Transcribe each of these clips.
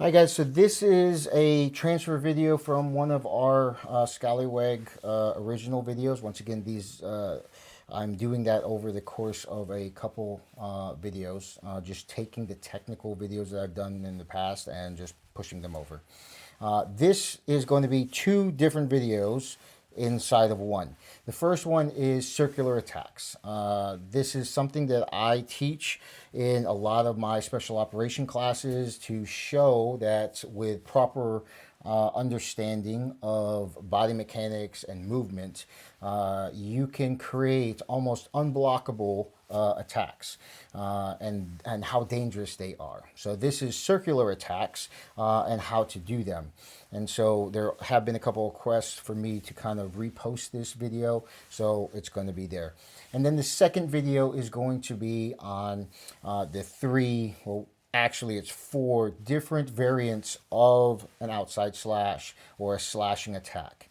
Hi guys, so this is a transfer video from one of our Scallywag original videos. Once again, I'm doing that over the course of a couple videos, just taking the technical videos that I've done in the past and just pushing them over. This is going to be two different videos inside of one. The first one is circular attacks. This is something that I teach in a lot of my special operation classes to show that with proper understanding of body mechanics and movement, you can create almost unblockable attacks and how dangerous they are. So this is circular attacks and how to do them. And so there have been a couple of requests for me to kind of repost this video, so it's going to be there. And then the second video is going to be on the three, well, actually it's four different variants of an outside slash or a slashing attack.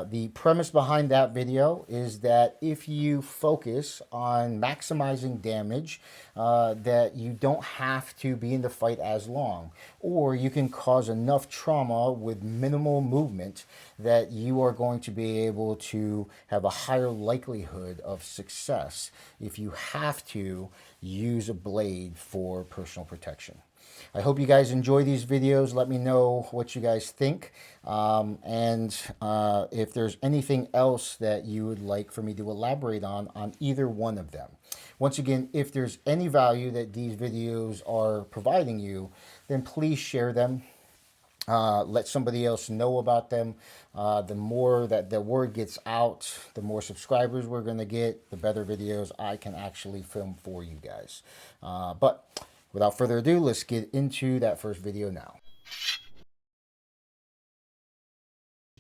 The premise behind that video is that if you focus on maximizing damage, that you don't have to be in the fight as long, or you can cause enough trauma with minimal movement that you are going to be able to have a higher likelihood of success if you have to use a blade for personal protection. I hope you guys enjoy these videos. Let me know what you guys think. And if there's anything else that you would like for me to elaborate on either one of them. Once again, if there's any value that these videos are providing you, then please share them. Let somebody else know about them. The more that the word gets out, the more subscribers we're going to get, the better videos I can actually film for you guys. But without further ado, let's get into that first video now.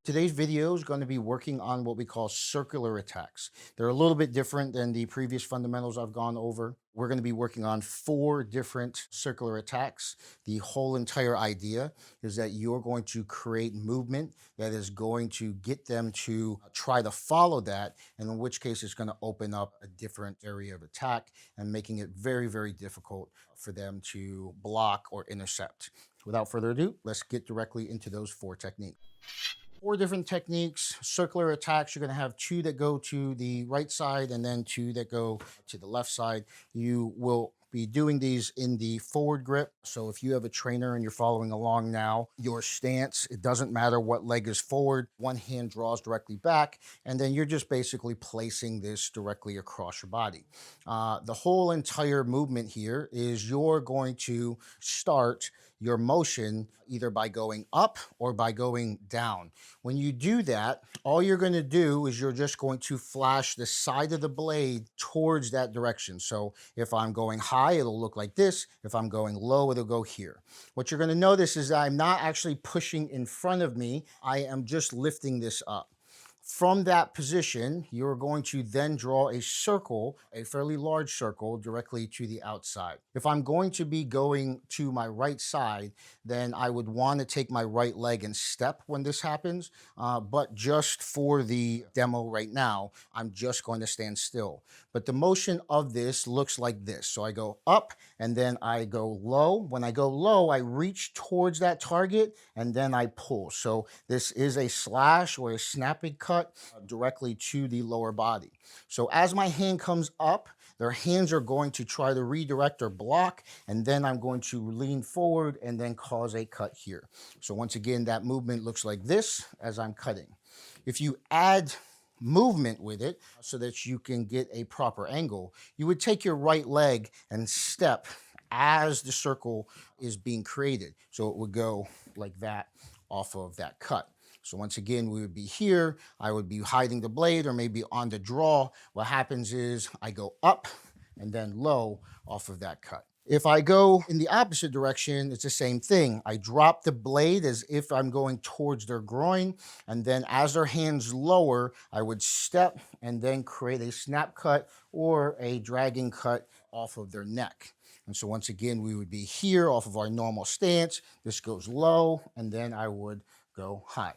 Today's video is going to be working on what we call circular attacks. They're a little bit different than the previous fundamentals I've gone over. We're going to be working on four different circular attacks. The whole entire idea is that you're going to create movement that is going to get them to try to follow that, and in which case it's going to open up a different area of attack and making it very, very difficult for them to block or intercept. Without further ado, let's get directly into those four techniques. Four different techniques. Circular attacks, you're going to have two that go to the right side and then two that go to the left side. You will be doing these in the forward grip. So if you have a trainer and you're following along now, your stance, it doesn't matter what leg is forward, one hand draws directly back, and then you're just basically placing this directly across your body. The whole entire movement here is you're going to start your motion either by going up or by going down. When you do that, all you're going to do is you're just going to flash the side of the blade towards that direction. So if I'm going high, it'll look like this. If I'm going low, it'll go here. What you're going to notice is that I'm not actually pushing in front of me. I am just lifting this up. From that position, you're going to then draw a circle, a fairly large circle, directly to the outside. If I'm going to be going to my right side, then I would want to take my right leg and step when this happens. But just for the demo right now, I'm just going to stand still. But the motion of this looks like this. So I go up and then I go low. When I go low, I reach towards that target and then I pull. So this is a slash or a snapping cut directly to the lower body. So as my hand comes up, their hands are going to try to redirect or block, and then I'm going to lean forward and then cause a cut here. So once again, that movement looks like this as I'm cutting. If you add movement with it so that you can get a proper angle, you would take your right leg and step as the circle is being created. So it would go like that off of that cut. So once again, we would be here. I would be hiding the blade or maybe on the draw. What happens is I go up and then low off of that cut. If I go in the opposite direction, it's the same thing. I drop the blade as if I'm going towards their groin, and then as their hands lower, I would step and then create a snap cut or a dragging cut off of their neck. And so once again, we would be here off of our normal stance. This goes low, and then I would go high.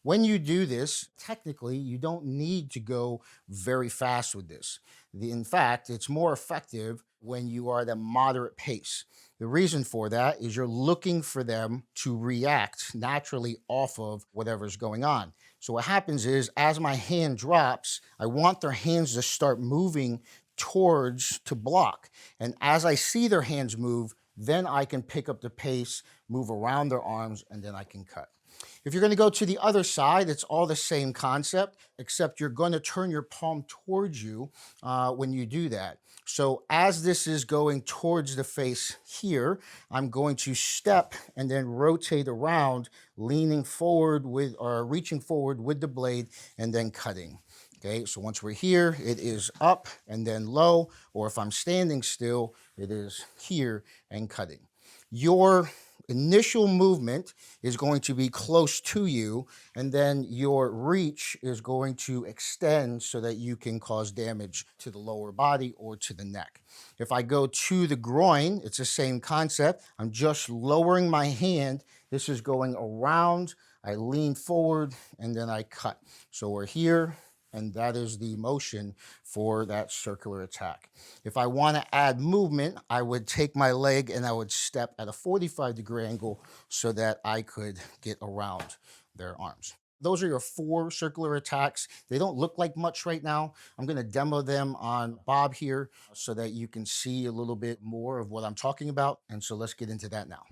When you do this, technically, you don't need to go very fast with this. In fact, it's more effective when you are at a moderate pace. The reason for that is you're looking for them to react naturally off of whatever's going on. So, what happens is, as my hand drops, I want their hands to start moving towards to block. And as I see their hands move, then I can pick up the pace, move around their arms, and then I can cut. If you're going to go to the other side, it's all the same concept, except you're going to turn your palm towards you when you do that. So as this is going towards the face here, I'm going to step and then rotate around, leaning forward with or reaching forward with the blade and then cutting. Okay, so once we're here, it is up and then low, or if I'm standing still, it is here and cutting. Your initial movement is going to be close to you, and then your reach is going to extend so that you can cause damage to the lower body or to the neck. If I go to the groin, it's the same concept. I'm just lowering my hand. This is going around. I lean forward and then I cut. So we're here, and that is the motion for that circular attack. If I want to add movement, I would take my leg and I would step at a 45-degree angle so that I could get around their arms. Those are your 4 circular attacks. They don't look like much right now. I'm going to demo them on Bob here so that you can see a little bit more of what I'm talking about. And so let's get into that now.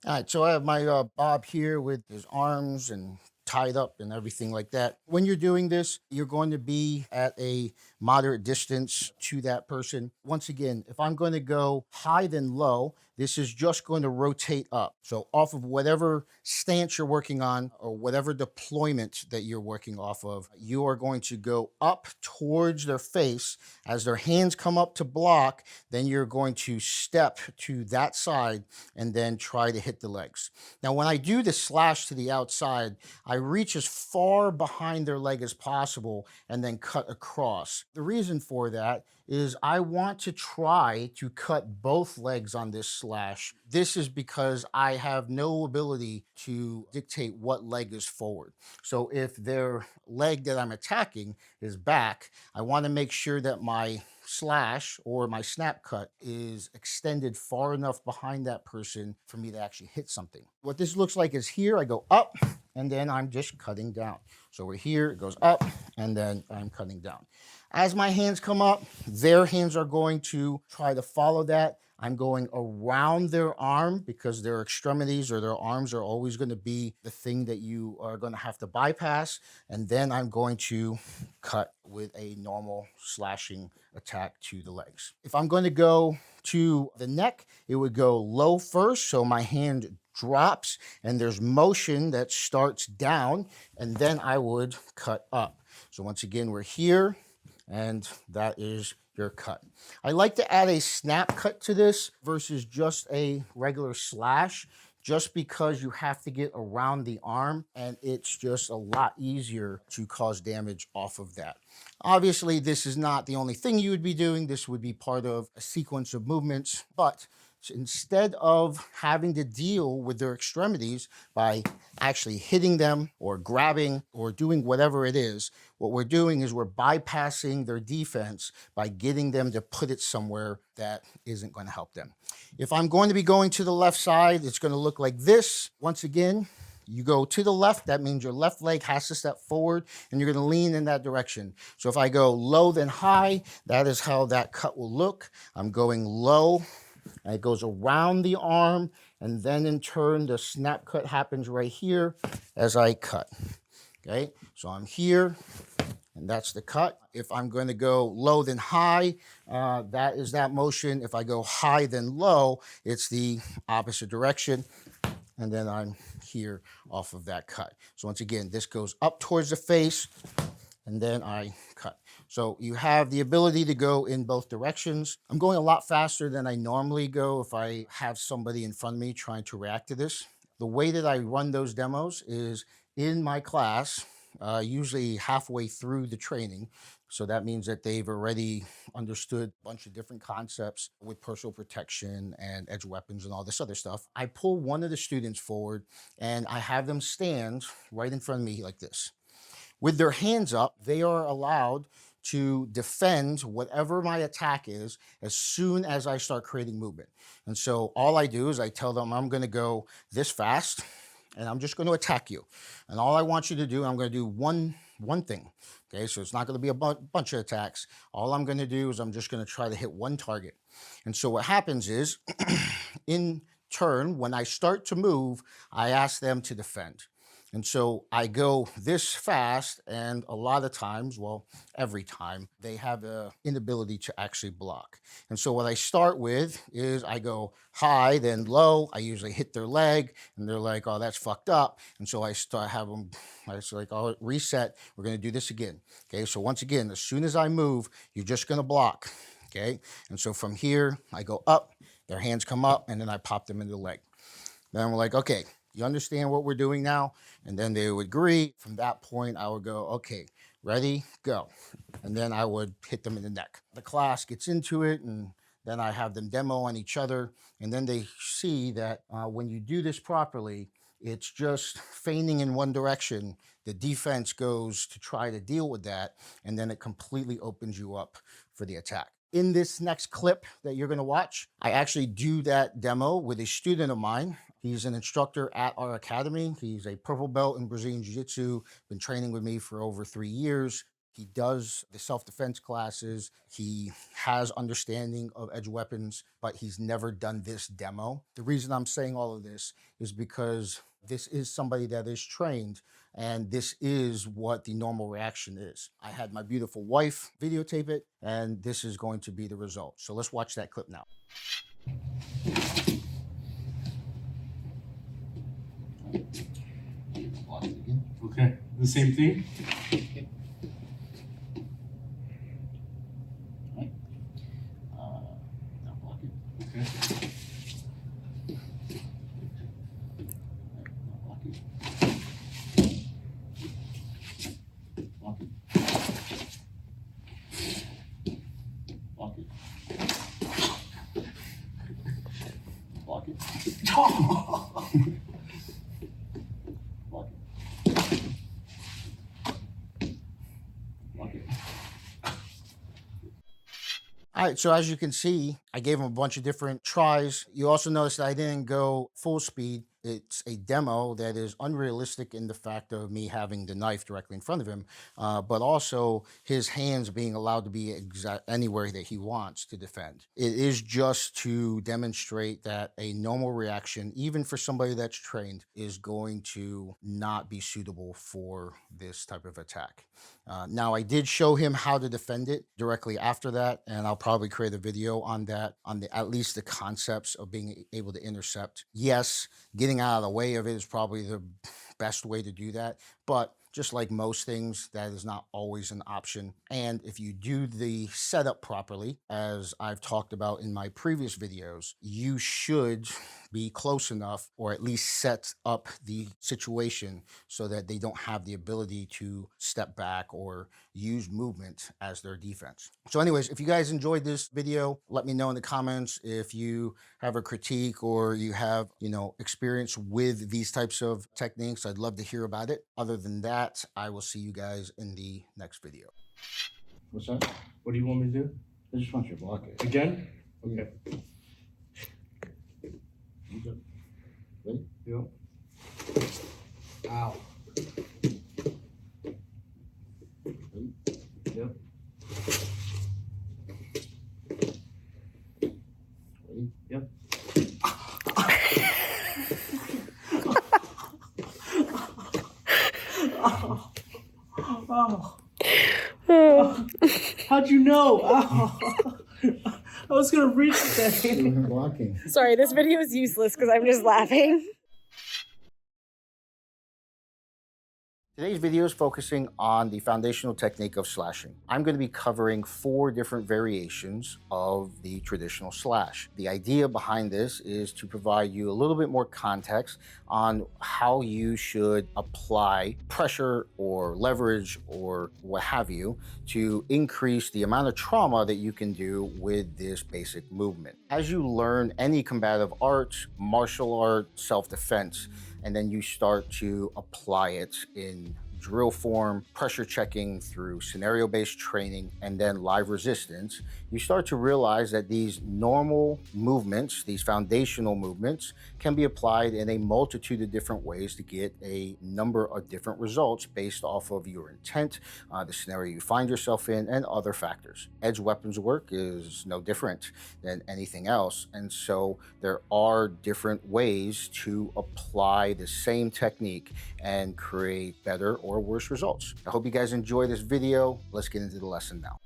All right, so I have my Bob here with his arms and tied up and everything like that. When you're doing this, you're going to be at a moderate distance to that person. Once again, if I'm going to go high then low, this is just going to rotate up. So off of whatever stance you're working on or whatever deployment that you're working off of, you are going to go up towards their face. As their hands come up to block, then you're going to step to that side and then try to hit the legs. Now, when I do the slash to the outside, I reach as far behind their leg as possible and then cut across. The reason for that is I want to try to cut both legs on this slash. This is because I have no ability to dictate what leg is forward. So if their leg that I'm attacking is back, I want to make sure that my slash or my snap cut is extended far enough behind that person for me to actually hit something. What this looks like is here, I go up and then I'm just cutting down. So we're here, it goes up and then I'm cutting down. As my hands come up, their hands are going to try to follow that. I'm going around their arm because their extremities or their arms are always going to be the thing that you are going to have to bypass. And then I'm going to cut with a normal slashing attack to the legs. If I'm going to go to the neck, it would go low first. So my hand drops and there's motion that starts down, and then I would cut up. So once again, we're here. And that is your cut. I like to add a snap cut to this versus just a regular slash, just because you have to get around the arm and it's just a lot easier to cause damage off of that. Obviously, this is not the only thing you would be doing. This would be part of a sequence of movements, but instead of having to deal with their extremities by actually hitting them or grabbing or doing whatever it is, what we're doing is we're bypassing their defense by getting them to put it somewhere that isn't going to help them. If I'm going to be going to the left side, it's going to look like this. Once again, you go to the left, that means your left leg has to step forward and you're going to lean in that direction. So if I go low then high, that is how that cut will look. I'm going low. And it goes around the arm, and then in turn, the snap cut happens right here as I cut. Okay, so I'm here, and that's the cut. If I'm going to go low then high, that is that motion. If I go high then low, it's the opposite direction, and then I'm here off of that cut. So once again, this goes up towards the face, and then I cut. So you have the ability to go in both directions. I'm going a lot faster than I normally go if I have somebody in front of me trying to react to this. The way that I run those demos is in my class, usually halfway through the training. So that means that they've already understood a bunch of different concepts with personal protection and edge weapons and all this other stuff. I pull one of the students forward and I have them stand right in front of me like this. With their hands up, they are allowed to defend whatever my attack is as soon as I start creating movement. And so all I do is I tell them I'm going to go this fast and I'm just going to attack you. And all I want you to do, I'm going to do one thing. Okay, so it's not going to be a bunch of attacks. All I'm going to do is I'm just going to try to hit one target. And so what happens is in turn, when I start to move, I ask them to defend. And so I go this fast, and a lot of times, well, every time, they have an inability to actually block. And so what I start with is I go high, then low. I usually hit their leg, and they're like, "Oh, that's fucked up." And so I start have them. I was like, "Oh, reset. We're going to do this again." Okay. So once again, as soon as I move, you're just going to block. Okay. And so from here, I go up. Their hands come up, and then I pop them into the leg. Then we're like, "Okay, you understand what we're doing now?" And then they would agree. From that point, I would go, "Okay, ready, go." And then I would hit them in the neck. The class gets into it, and then I have them demo on each other. And then they see that when you do this properly, it's just feigning in one direction. The defense goes to try to deal with that, and then it completely opens you up for the attack. In this next clip that you're going to watch, I actually do that demo with a student of mine. He's an instructor at our academy. He's a purple belt in Brazilian Jiu-Jitsu, been training with me for over 3 years. He does the self-defense classes. He has understanding of edge weapons, but he's never done this demo. The reason I'm saying all of this is because this is somebody that is trained, and this is what the normal reaction is. I had my beautiful wife videotape it, and this is going to be the result. So let's watch that clip now. Block it again. Okay, the same thing? Okay. Now block it. Okay. Now block it. Block it. Block it. Block it. Block it. Block it. All right, so as you can see, I gave him a bunch of different tries. You also notice that I didn't go full speed. It's a demo that is unrealistic in the fact of me having the knife directly in front of him, but also his hands being allowed to be anywhere that he wants to defend. It is just to demonstrate that a normal reaction, even for somebody that's trained, is going to not be suitable for this type of attack. Now, I did show him how to defend it directly after that, and I'll probably create a video on that, on at least the concepts of being able to intercept. Yes, getting out of the way of it is probably the best way to do that, but just like most things, that is not always an option. And if you do the setup properly, as I've talked about in my previous videos, you should be close enough, or at least set up the situation so that they don't have the ability to step back or use movement as their defense. So anyways, if you guys enjoyed this video, let me know in the comments if you have a critique or you have, experience with these types of techniques. I'd love to hear about it. Other than that, I will see you guys in the next video. What's that? What do you want me to do? I just want you to block it. Again? Okay. Ready? Yep. Ow. Ready? Yep. Ready? Yep. Oh. How'd you know? Oh. I was gonna reach that. Blocking. Sorry, this video is useless because I'm just laughing. Today's video is focusing on the foundational technique of slashing. I'm going to be covering 4 different variations of the traditional slash. The idea behind this is to provide you a little bit more context on how you should apply pressure or leverage or what have you to increase the amount of trauma that you can do with this basic movement. As you learn any combative art, martial art, self-defense, and then you start to apply it in drill form, pressure checking through scenario-based training, and then live resistance, you start to realize that these normal movements, these foundational movements, can be applied in a multitude of different ways to get a number of different results based off of your intent, the scenario you find yourself in, and other factors. Edge weapons work is no different than anything else, and so there are different ways to apply the same technique and create better or worse results. I hope you guys enjoy this video. Let's get into the lesson now.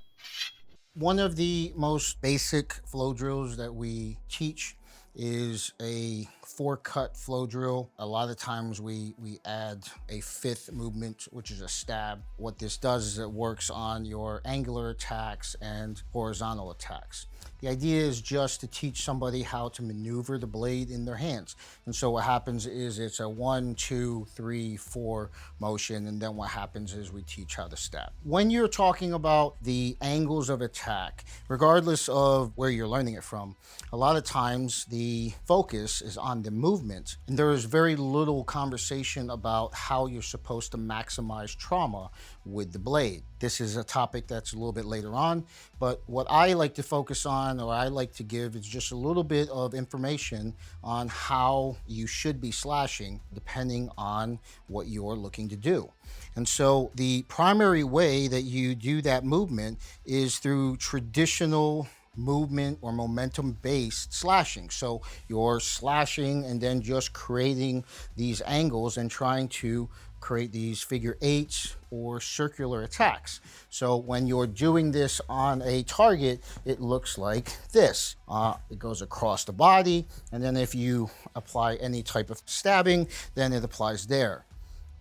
One of the most basic flow drills that we teach is a 4-cut flow drill. A lot of times we add a 5th movement, which is a stab. What this does is it works on your angular attacks and horizontal attacks. The idea is just to teach somebody how to maneuver the blade in their hands. And so what happens is it's a 1, 2, 3, 4 motion, and then what happens is we teach how to stab. When you're talking about the angles of attack, regardless of where you're learning it from, a lot of times the focus is on the movement, and there is very little conversation about how you're supposed to maximize trauma with the blade. This is a topic that's a little bit later on, but what I like to focus on, or I like to give, is just a little bit of information on how you should be slashing depending on what you're looking to do. And so the primary way that you do that movement is through traditional movement or momentum based slashing. So you're slashing and then just creating these angles and trying to create these figure 8s or circular attacks. So when you're doing this on a target, it looks like this. It goes across the body, and then if you apply any type of stabbing, then it applies there.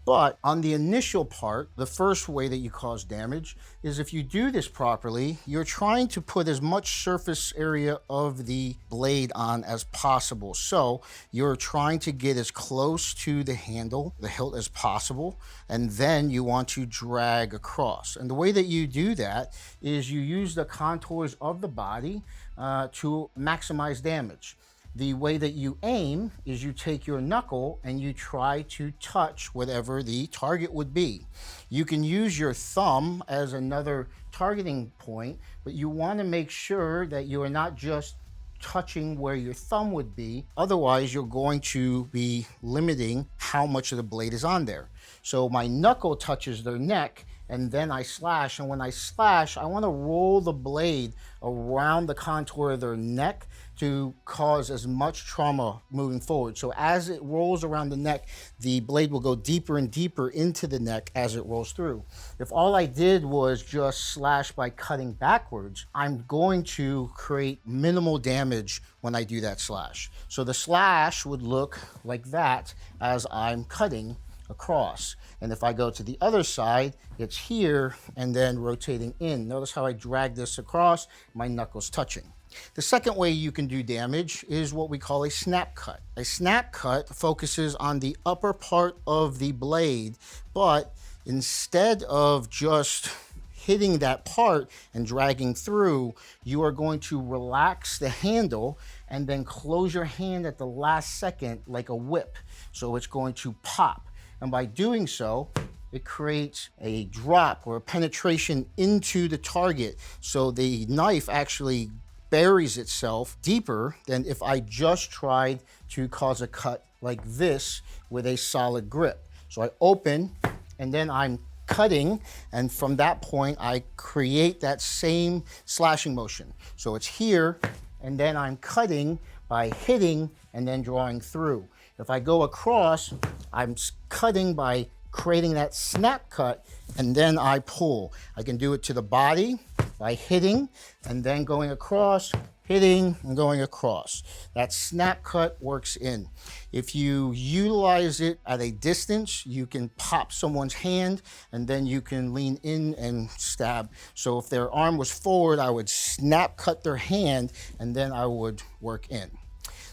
But on the initial part, the first way that you cause damage is if you do this properly, you're trying to put as much surface area of the blade on as possible. So you're trying to get as close to the handle, the hilt, as possible, and then you want to drag across. And the way that you do that is you use the contours of the body to maximize damage. The way that you aim is you take your knuckle and you try to touch whatever the target would be. You can use your thumb as another targeting point, but you want to make sure that you are not just touching where your thumb would be. Otherwise, you're going to be limiting how much of the blade is on there. So my knuckle touches their neck, and then I slash. And when I slash, I want to roll the blade around the contour of their neck to cause as much trauma moving forward. So as it rolls around the neck, the blade will go deeper and deeper into the neck as it rolls through. If all I did was just slash by cutting backwards, I'm going to create minimal damage when I do that slash. So the slash would look like that as I'm cutting across. And if I go to the other side, it's here and then rotating in. Notice how I drag this across, my knuckles touching. The second way you can do damage is what we call a snap cut. A snap cut focuses on the upper part of the blade, but instead of just hitting that part and dragging through, you are going to relax the handle and then close your hand at the last second like a whip. So it's going to pop. And by doing so, it creates a drop or a penetration into the target. So the knife actually buries itself deeper than if I just tried to cause a cut like this with a solid grip. So I open and then I'm cutting, and from that point I create that same slashing motion. So it's here and then I'm cutting by hitting and then drawing through. If I go across, I'm cutting by creating that snap cut, and then I pull. I can do it to the body by hitting and then going across hitting and going across. That snap cut works in. If you utilize it at a distance, you can pop someone's hand and then you can lean in and stab. So if their arm was forward, I would snap cut their hand and then I would work in.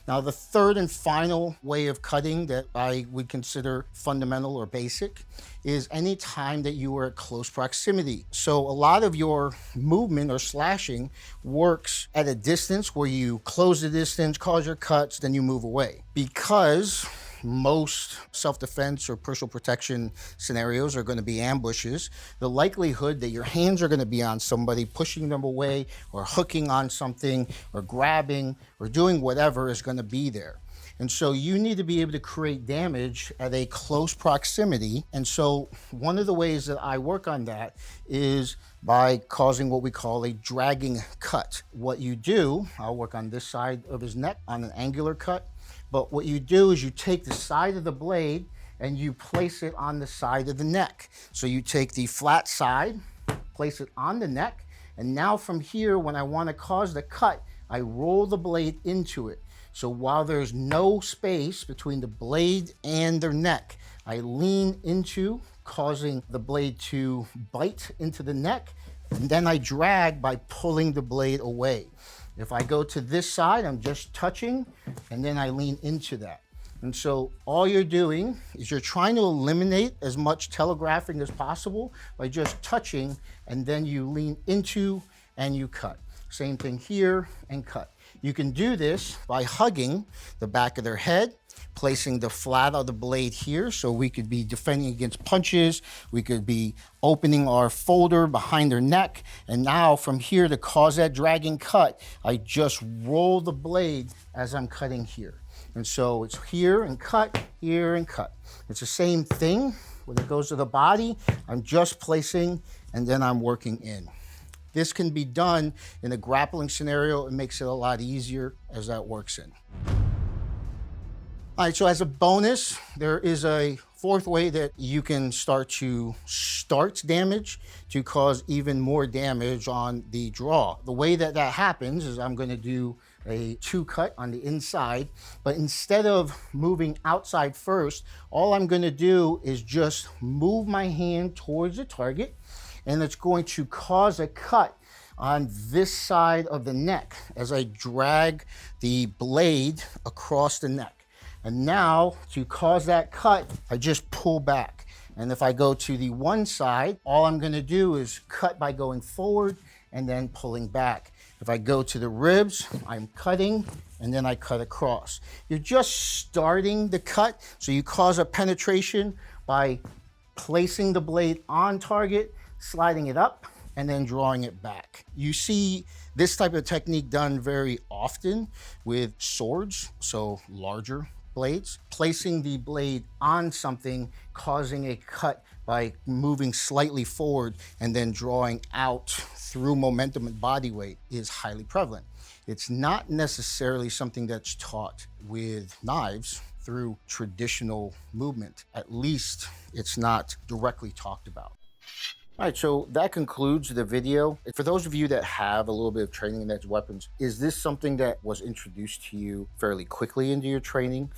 Now, the third and final way of cutting that I would consider fundamental or basic is any time that you are at close proximity. So a lot of your movement or slashing works at a distance where you close the distance, cause your cuts, then you move away. Because most self-defense or personal protection scenarios are going to be ambushes, the likelihood that your hands are going to be on somebody, pushing them away or hooking on something or grabbing or doing whatever is going to be there. And so you need to be able to create damage at a close proximity. And so one of the ways that I work on that is by causing what we call a dragging cut. What you do, I'll work on this side of his neck on an angular cut. But what you do is you take the side of the blade and you place it on the side of the neck. So you take the flat side, place it on the neck, and now from here, when I want to cause the cut, I roll the blade into it. So while there's no space between the blade and their neck, I lean into, causing the blade to bite into the neck, and then I drag by pulling the blade away. If I go to this side, I'm just touching, and then I lean into that. And so all you're doing is you're trying to eliminate as much telegraphing as possible by just touching, and then you lean into and you cut. Same thing here, and cut. You can do this by hugging the back of their head, placing the flat of the blade here so we could be defending against punches. We could be opening our folder behind their neck. And now from here, to cause that dragging cut, I just roll the blade as I'm cutting here. And so it's here and cut, here and cut. It's the same thing when it goes to the body. I'm just placing and then I'm working in. This can be done in a grappling scenario. It makes it a lot easier as that works in. All right, so as a bonus, there is a fourth way that you can start damage to cause even more damage on the draw. The way that that happens is I'm going to do a 2-cut on the inside, but instead of moving outside first, all I'm going to do is just move my hand towards the target, and it's going to cause a cut on this side of the neck as I drag the blade across the neck. And now to cause that cut, I just pull back. And if I go to the one side, all I'm going to do is cut by going forward and then pulling back. If I go to the ribs, I'm cutting and then I cut across. You're just starting the cut, so you cause a penetration by placing the blade on target, sliding it up, and then drawing it back. You see this type of technique done very often with swords, so larger blades. Placing the blade on something, causing a cut by moving slightly forward and then drawing out through momentum and body weight is highly prevalent. It's not necessarily something that's taught with knives through traditional movement. At least it's not directly talked about. All right, so that concludes the video. For those of you that have a little bit of training in edged weapons, is this something that was introduced to you fairly quickly into your training?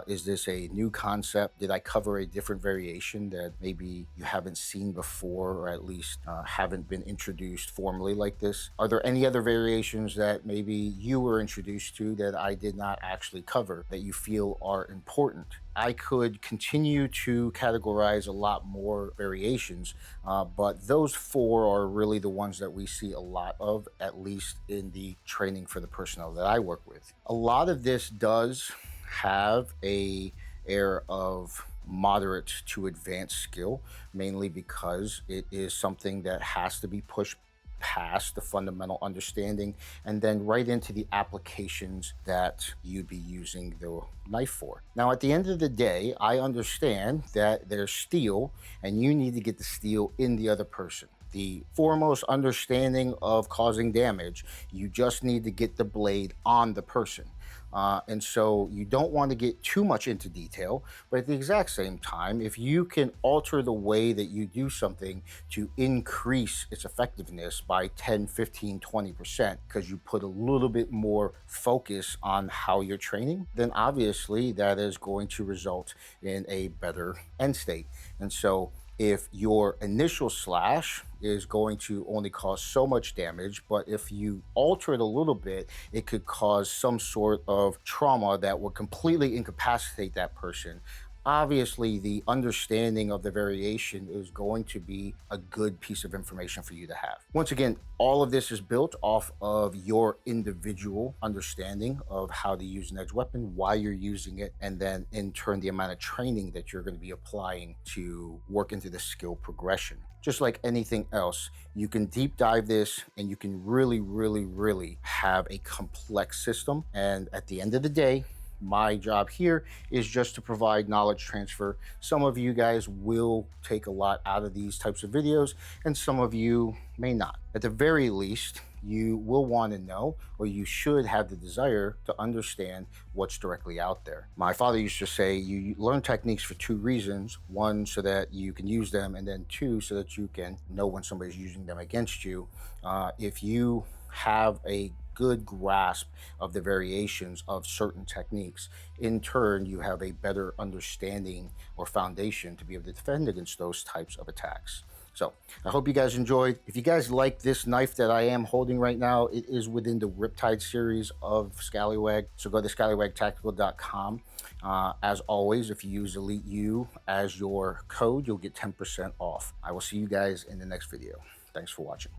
Is this a new concept? Did I cover a different variation that maybe you haven't seen before, or at least haven't been introduced formally like this? Are there any other variations that maybe you were introduced to that I did not actually cover that you feel are important? I could continue to categorize a lot more variations, but those 4 are really the ones that we see a lot of, at least in the training for the personnel that I work with. A lot of this does have a air of moderate to advanced skill, mainly because it is something that has to be pushed past the fundamental understanding and then right into the applications that you'd be using the knife for. Now, at the end of the day, I understand that there's steel and you need to get the steel in the other person. The foremost understanding of causing damage, you just need to get the blade on the person. And so you don't want to get too much into detail, but at the exact same time, if you can alter the way that you do something to increase its effectiveness by 10, 15, 20%, because you put a little bit more focus on how you're training, then obviously that is going to result in a better end state. And so if your initial slash is going to only cause so much damage, but if you alter it a little bit, it could cause some sort of trauma that would completely incapacitate that person. Obviously, the understanding of the variation is going to be a good piece of information for you to have. Once again, all of this is built off of your individual understanding of how to use an edge weapon, why you're using it, and then in turn, the amount of training that you're going to be applying to work into the skill progression. Just like anything else, you can deep dive this and you can really, really, really have a complex system. And at the end of the day, my job here is just to provide knowledge transfer. Some of you guys will take a lot out of these types of videos, and some of you may not. At the very least, you will want to know, or you should have the desire to understand what's directly out there. My father used to say, you learn techniques for two reasons. One, so that you can use them, and then two, so that you can know when somebody's using them against you. If you have a good grasp of the variations of certain techniques, in turn, you have a better understanding or foundation to be able to defend against those types of attacks. So I hope you guys enjoyed. If you guys like this knife that I am holding right now, it is within the Riptide series of Scallywag. So go to scallywagtactical.com. As always, if you use Elite U as your code, you'll get 10% off. I will see you guys in the next video. Thanks for watching.